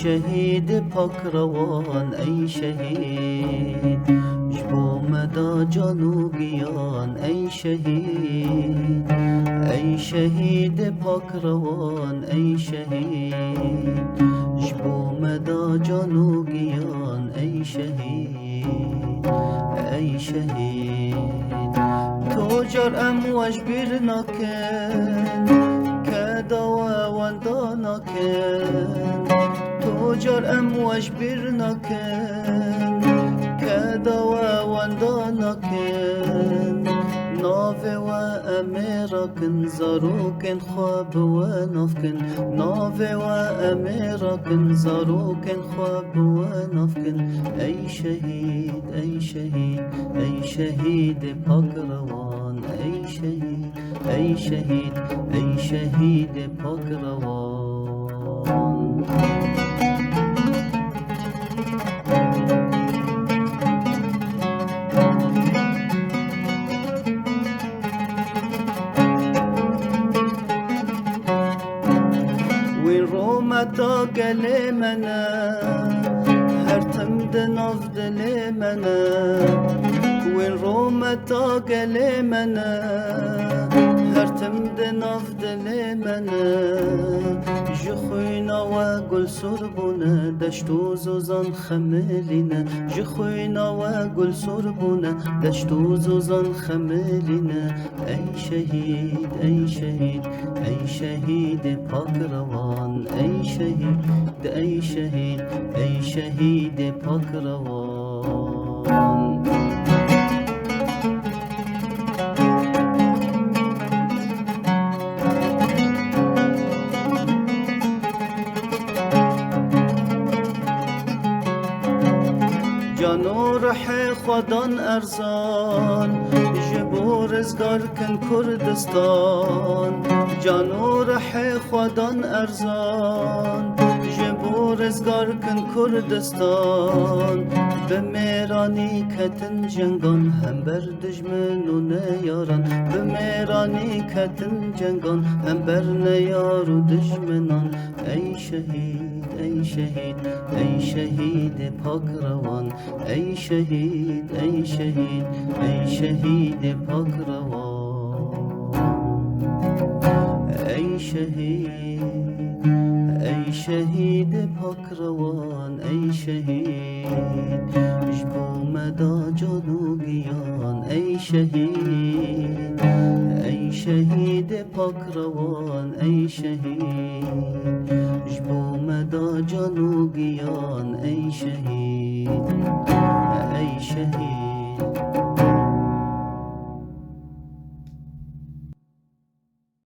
شهید پاک روان ای شهید جبو مدا جانوگیان ای شهید ای شهید پاک روان ای شهید جبو مدا جانوگیان ای شهید ای شهید تو جرأم واجبر نکن که دوا وندا نکن تو جرأم واجبر نکن که دوا وندا نکن ناوه و امیرکن زاروکن خواب و نفکن ناوه و امیرکن زاروکن خواب و نفکن ای شهید ای شهید ای شهید پاک روان ای شهید ای شهید ای شهید پاک روان وین رومتا گل منه هر تم دناف دل منه وین رومتا گل منه هر تم دناف دل منه جخوینا و گل سربونه دشت و زوزان خملینه جخوینا و گل سربونه دشت و زوزان خملینه ای شهید ای شهید ای شهید پاک روان ای شهید ای شهید ای شهید پاک روان جان و روح خودان ارزان جبو رزگار کن کردستان جان و روح خودان ارزان جبو رزگار کن کردستان به میرانی کتن جنگان هم بر دجمن و نیاران به میرانی کتن جنگان هم بر نیار و دجمنان ای شهید ای شهید ای شهید پاک روان ای شهید ای شهید ای شهید پاک روان ای شهید ای شهید پاک روان ای شهید جبو مدا جانوگیان ای شهید ای شهید پاک روان ای شهید جبو مدا جانوگیان ای شهید ای شهید